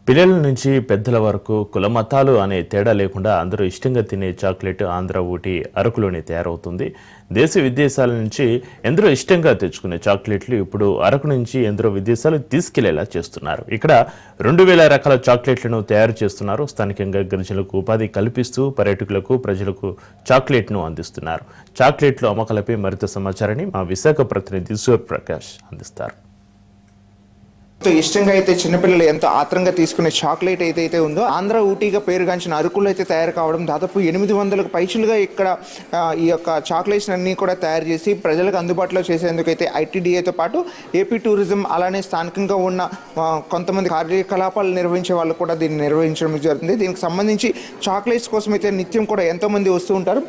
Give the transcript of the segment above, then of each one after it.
పిల్లల నుంచి పెద్దల వరకు కుల మతాలు అనే తేడా లేకుండా అందరూ ఇష్టంగా తినే చాక్లెట్ ఆంధ్ర ఊటీ అరకులోనే తయారవుతుంది. దేశ విదేశాల నుంచి ఎందరో ఇష్టంగా తెచ్చుకునే చాక్లెట్లు ఇప్పుడు అరకు నుంచి ఎందరో విదేశాలు తీసుకెళ్లేలా చేస్తున్నారు. ఇక్కడ 2000 రకాల చాక్లెట్లను తయారు చేస్తున్నారు. స్థానికంగా గిరిజనులకు ఉపాధి కల్పిస్తూ పర్యాటకులకు ప్రజలకు చాక్లెట్ను అందిస్తున్నారు. చాక్లెట్లు అమ్మకాలపై మరింత సమాచారాన్ని మా విశాఖ ప్రతినిధి సూర్యప్రకాష్ అందిస్తారు. ఇష్టంగా అయితే చిన్నపిల్లలు ఎంతో ఆత్రంగా తీసుకునే చాక్లెట్ ఏదైతే ఉందో ఆంధ్ర ఊటీగా పేరుగాంచిన అరకులో అయితే తయారు కావడం, దాదాపు 800 పైచులుగా ఇక్కడ ఈ యొక్క చాక్లెట్స్ అన్నీ కూడా తయారు చేసి ప్రజలకు అందుబాటులో చేసేందుకైతే ఐటీడీఏతో పాటు ఏపీ టూరిజం అలానే స్థానికంగా ఉన్న కొంతమంది కార్యకలాపాలు నిర్వహించే వాళ్ళు కూడా దీన్ని నిర్వహించడం జరుగుతుంది. దీనికి సంబంధించి చాక్లెట్స్ కోసం అయితే నిత్యం కూడా ఎంతోమంది వస్తూ ఉంటారు.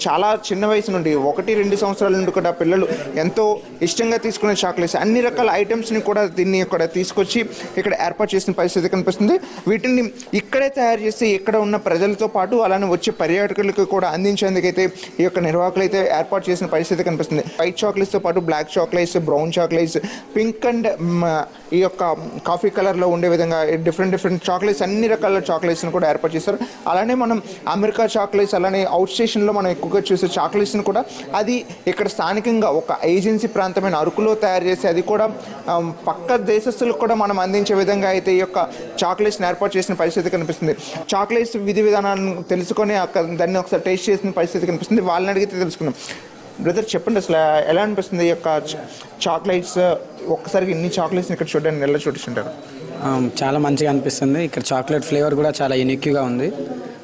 చాలా చిన్న వయసు నుండి 1-2 సంవత్సరాల నుండి కూడా పిల్లలు ఎంతో ఇష్టంగా తీసుకునే చాక్లెట్స్ అన్ని రకాల ఐటమ్స్ని కూడా దీన్ని ఇక్కడ తీసుకొచ్చి ఇక్కడ ఏర్పాటు చేసిన పరిస్థితి కనిపిస్తుంది. వీటిని ఇక్కడే తయారు చేసి ఇక్కడ ఉన్న ప్రజలతో పాటు అలానే వచ్చే పర్యాటకులకు కూడా అందించేందుకైతే ఈ యొక్క నిర్వాహకులు అయితే ఏర్పాటు చేసిన పరిస్థితి కనిపిస్తుంది. వైట్ చాక్లెట్స్తో పాటు black chocolates, brown chocolates, pink and ఈ యొక్క కాఫీ కలర్లో ఉండే విధంగా డిఫరెంట్ చాక్లెట్స్ అన్ని రకాల చాక్లెట్స్ని కూడా ఏర్పాటు చేస్తారు. అలానే మనం అమెరికా చాక్లెట్స్ అలానే అవుట్ స్టేషన్లో మనం ఎక్కువగా చూసే చాక్లెట్స్ని కూడా అది ఇక్కడ స్థానికంగా ఒక ఏజెన్సీ ప్రాంతమైన అరకులో తయారు చేసి అది కూడా పక్క దేశస్తులకు కూడా మనం అందించే విధంగా అయితే ఈ యొక్క చాక్లెట్స్ని ఏర్పాటు చేసిన పరిస్థితి కనిపిస్తుంది. చాక్లెట్స్ విధి విధానాలను తెలుసుకొని దాన్ని ఒకసారి టేస్ట్ చేసిన పరిస్థితి కనిపిస్తుంది. వాళ్ళని అడిగితే తెలుసుకున్నాం. బ్రదర్ చెప్పండి, అసలు ఎలా అనిపిస్తుంది ఈ యొక్క చాక్లెట్స్? ఒక్కసారికి ఇన్ని చాక్లెట్స్ని ఇక్కడ చూడడానికి ఎలా చూస్తుంటారు? చాలా మంచిగా అనిపిస్తుంది. ఇక్కడ చాక్లెట్ ఫ్లేవర్ కూడా చాలా యూనిక్గా ఉంది.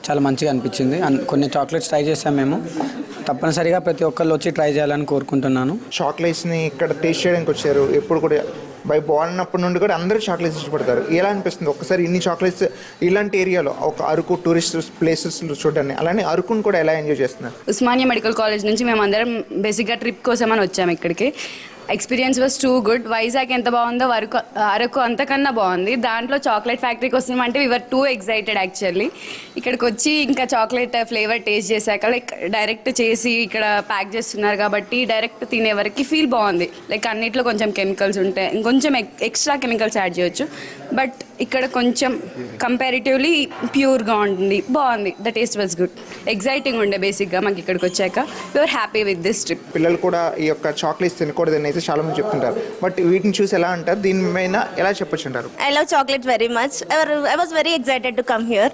చాలా మంచిగా అనిపించింది. కొన్ని చాక్లెట్స్ ట్రై చేసాం మేము. తప్పనిసరిగా ప్రతి ఒక్కళ్ళు వచ్చి ట్రై చేయాలని కోరుకుంటున్నాను. చాక్లెట్స్ని ఇక్కడ టేస్ట్ చేయడానికి వచ్చారు. ఎప్పుడు కూడా బాగున్నప్పటి నుండి కూడా అందరూ చాక్లెట్స్ ఇష్టపడతారు. ఎలా అనిపిస్తుంది ఒక్కసారి ఇన్ని చాక్లెట్స్ ఇలాంటి ఏరియాలో ఒక అరకు టూరిస్ట్ ప్లేసెస్ చూడండి, అలానే అరకును కూడా ఎలా ఎంజాయ్ చేస్తున్నారు? ఉస్మానియా మెడికల్ కాలేజ్ నుంచి మేము అందరం బేసిక్గా ట్రిప్ కోసం అని వచ్చాము ఇక్కడికి. Experience was too good. Vizag ఎంత బాగుందో అరకు అంతకన్నా బాగుంది. దాంట్లో చాక్లెట్ ఫ్యాక్టరీకి వస్తున్నామంటే వీఆర్ టూ ఎక్సైటెడ్ యాక్చువల్లీ. ఇక్కడికి వచ్చి ఇంకా చాక్లెట్ ఫ్లేవర్ టేస్ట్ చేశాక లైక్ డైరెక్ట్ చేసి ఇక్కడ ప్యాక్ చేస్తున్నారు కాబట్టి డైరెక్ట్ తినే వరకు ఫీల్ బాగుంది. లైక్ అన్నిట్లో కొంచెం కెమికల్స్ ఉంటాయి, ఇంకొంచెం ఎక్స్ట్రా కెమికల్స్ యాడ్ చేయొచ్చు. బట్ ఇక్కడ కొంచెం కంపారిటివ్లీ ప్యూర్గా ఉంటుంది, బాగుంది. The taste was good, exciting ఉండే బేసిక్గా మాకు ఇక్కడికి వచ్చాక. We are happy with this trip. పిల్లలు కూడా ఈ యొక్క చాక్లెట్స్ తినకూడదని అయితే చాలా మంది చెప్తుంటారు. బట్ వీటిని చూసి ఎలా అంటారు, దీని మీద ఎలా చెప్పొచ్చుంటారు? I love chocolate very much. I was very excited to come here.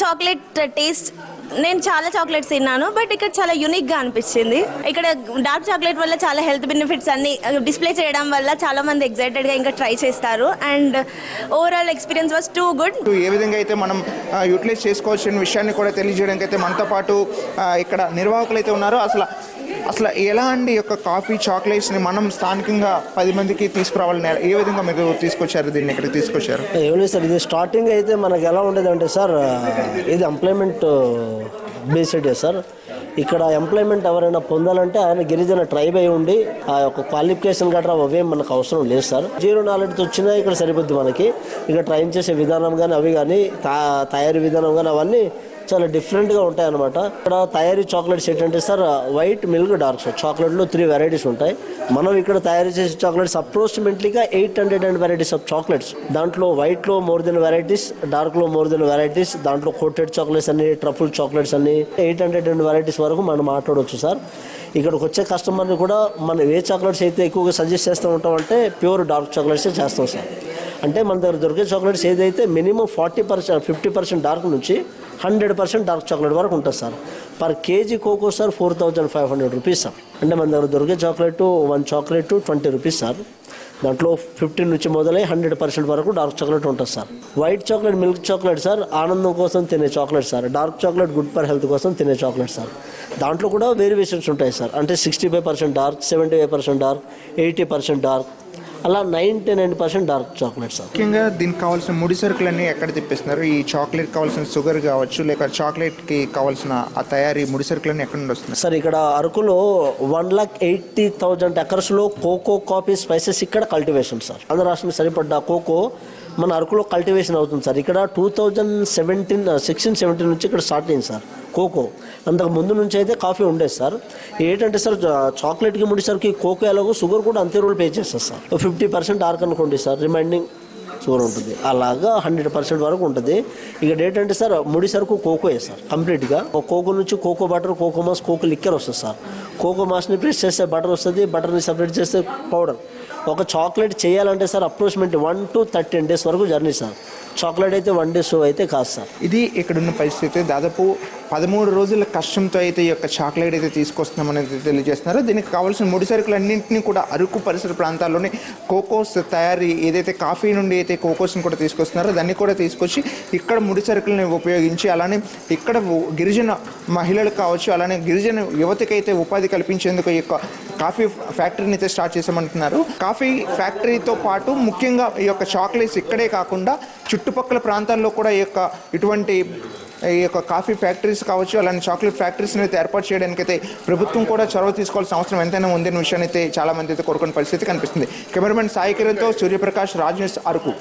Chocolate taste, నేను చాలా చాక్లెట్స్ తిన్నాను, బట్ ఇక్కడ చాలా యూనిక్గా అనిపించింది. ఇక్కడ డార్క్ చాక్లెట్ వల్ల చాలా హెల్త్ బెనిఫిట్స్ అన్ని డిస్ప్లే చేయడం వల్ల చాలా మంది ఎక్సైటెడ్గా ఇంకా ట్రై చేస్తారు. And overall experience was too good. ఏ విధంగా అయితే మనం యూటిలైజ్ చేసుకోవచ్చు విషయాన్ని కూడా తెలియజేయడానికి అయితే మనతో పాటు ఇక్కడ నిర్వాహకులు అయితే ఉన్నారు. అసలు ఎలా అండి యొక్క కాఫీ చాక్లెట్స్ని మనం స్థానికంగా 10 మందికి తీసుకురావాలని ఏ విధంగా మీరు తీసుకొచ్చారు, దీన్ని ఇక్కడికి తీసుకొచ్చారు? ఏం లేదు సార్, ఇది స్టార్టింగ్ అయితే మనకు ఎలా ఉండేదంటే సార్, ఇది ఎంప్లాయ్మెంట్ బేస్డ్ సార్. ఇక్కడ ఎంప్లాయ్మెంట్ ఎవరైనా పొందాలంటే ఆయన గిరిజన ట్రైబ్ అయి ఉండి ఆ యొక్క క్వాలిఫికేషన్ గట్రా అవేం మనకు అవసరం లేదు సార్. 0 నాలెడ్జ్ వచ్చినా ఇక్కడ సరిపోద్ది మనకి. ఇక ట్రైన్ చేసే విధానం కానీ అవి కానీ తయారీ విధానం కానీ అవన్నీ చాలా డిఫరెంట్గా ఉంటాయి అన్నమాట. ఇక్కడ తయారీ చాక్లెట్స్ ఏంటంటే sir, white, milk, dark sir. చాక్లెట్లో 3 వెరైటీస్ ఉంటాయి. మనం ఇక్కడ తయారు చేసే చాక్లెట్స్ అప్రోక్సిమేట్లీగా 800 వెరైటీస్ ఆఫ్ చాక్లెట్స్. దాంట్లో వైట్లో మోర్ దెన్ వెరైటీస్, డార్క్లో మోర్ దెన్ వెరైటీస్, దాంట్లో కోటెడ్ చాక్లెట్స్ అన్ని, ట్రఫుల్ చాక్లెట్స్ అన్ని 800 వెరైటీస్ వరకు మనం మాట్లాడవచ్చు సార్. ఇక్కడికి వచ్చే కస్టమర్ని కూడా మనం ఏ చాక్లెట్స్ అయితే ఎక్కువగా సజెస్ట్ చేస్తూ ఉంటామంటే ప్యూర్ డార్క్ చాక్లెట్సే చేస్తాం సార్. అంటే మన దగ్గర దొరికే చాక్లెట్స్ ఏదైతే మినిమం 40%, 50% డార్క్ నుంచి 100% డార్క్ చాక్లెట్ వరకు ఉంటుంది sir. Per KG cocoa sir 4500 rupees sir. అంటే మన దగ్గర దొరికే చాక్లెట్ 1 చాక్లెట్ 20 రూపీస్ సార్. దాంట్లో 15 నుంచి మొదలై 100% వరకు డార్క్ చాక్లెట్ ఉంటుంది sir. White chocolate, milk chocolate sir ఆనందం కోసం తినే chocolate sir. Dark chocolate good for health కోసం తినే చాక్లెట్ సార్. దాంట్లో కూడా వేరియేషన్స్ ఉంటాయి సార్. అంటే 65% డార్క్, 75% డార్క్, 80% డార్క్, అలా 99% డార్క్ చాక్లెట్ సార్. ముఖ్యంగా దీనికి కావాల్సిన ముడి సరుకులన్నీ ఎక్కడ తెప్పిస్తున్నారు? ఈ చాక్లెట్ కావాల్సిన షుగర్ కావచ్చు, లేక చాక్లెట్కి కావాల్సిన ఆ తయారీ ముడి సరుకులన్నీ ఎక్కడ నుండి వస్తున్నాయి సార్? ఇక్కడ అరకులో 1,80,000 ఎకర్స్లో కోకో, కాఫీ, స్పైసెస్ ఇక్కడ కల్టివేషన్ సార్. ఆంధ్ర రాష్ట్రానికి సరిపడ్డ కోకో మన అరకులో కల్టివేషన్ అవుతుంది సార్. ఇక్కడ 2016-17 నుంచి ఇక్కడ స్టార్ట్ అయింది సార్ కోకో. అంతకు ముందు నుంచి అయితే కాఫీ ఉండేది సార్. ఏంటంటే సార్, చాక్లెట్కి ముడి సరికి కోకో ఎలాగో షుగర్ కూడా అంతే రోల్ పే చేస్తారు సార్. 50% డార్క్ అనుకోండి సార్, రిమైండింగ్ షుగర్ ఉంటుంది. అలాగా 100% వరకు ఉంటుంది. ఇక్కడ ఏంటంటే సార్ ముడి సరుకు కోకోయే సార్ కంప్లీట్గా. కోకో నుంచి cocoa butter, cocoa mass, cocoa liquor వస్తుంది సార్. కోకో మాస్ని ప్రెస్ చేస్తే బటర్ వస్తుంది, బటర్ని సపరేట్ చేస్తే పౌడర్. ఒక చాక్లెట్ చేయాలంటే సార్ అప్రోక్సిమేట్ 1 to 13 days వరకు జర్నీ సార్. చాక్లెట్ అయితే 1 day షో అయితే కాదు సార్. ఇది ఇక్కడున్న పరిస్థితి. దాదాపు 13 రోజుల కష్టంతో అయితే ఈ యొక్క చాక్లెట్ అయితే తీసుకొస్తున్నామనేది తెలియజేస్తున్నారు. దీనికి కావాల్సిన ముడి సరుకులన్నింటినీ కూడా అరకు పరిసర ప్రాంతాల్లోని కోకోస్ తయారీ ఏదైతే కాఫీ నుండి అయితే కోకోస్ని కూడా తీసుకొస్తున్నారో దాన్ని కూడా తీసుకొచ్చి ఇక్కడ ముడి సరుకులను ఉపయోగించి అలానే ఇక్కడ గిరిజన మహిళలకు కావచ్చు అలానే గిరిజన యువతకి అయితే ఉపాధి కల్పించేందుకు ఈ యొక్క కాఫీ ఫ్యాక్టరీని అయితే స్టార్ట్ చేసామంటున్నారు. కాఫీ ఫ్యాక్టరీతో పాటు ముఖ్యంగా ఈ యొక్క చాక్లెట్స్ ఇక్కడే కాకుండా చుట్టుపక్కల ప్రాంతాల్లో కూడా ఈ యొక్క కాఫీ ఫ్యాక్టరీస్ కావచ్చు అలానే చాక్లెట్ ఫ్యాక్టరీస్ని అయితే ఏర్పాటు చేయడానికి అయితే ప్రభుత్వం కూడా చొరవ తీసుకోవాల్సిన అవసరం ఎంతైనా ఉందనే విషయాన్ని అయితే చాలా మంది అయితే కోరుకునే పరిస్థితి కనిపిస్తుంది. కెమెరామెన్ సాయి కిరణ్తో సూర్యప్రకాష్, రాజ్ న్యూస్, అరకు.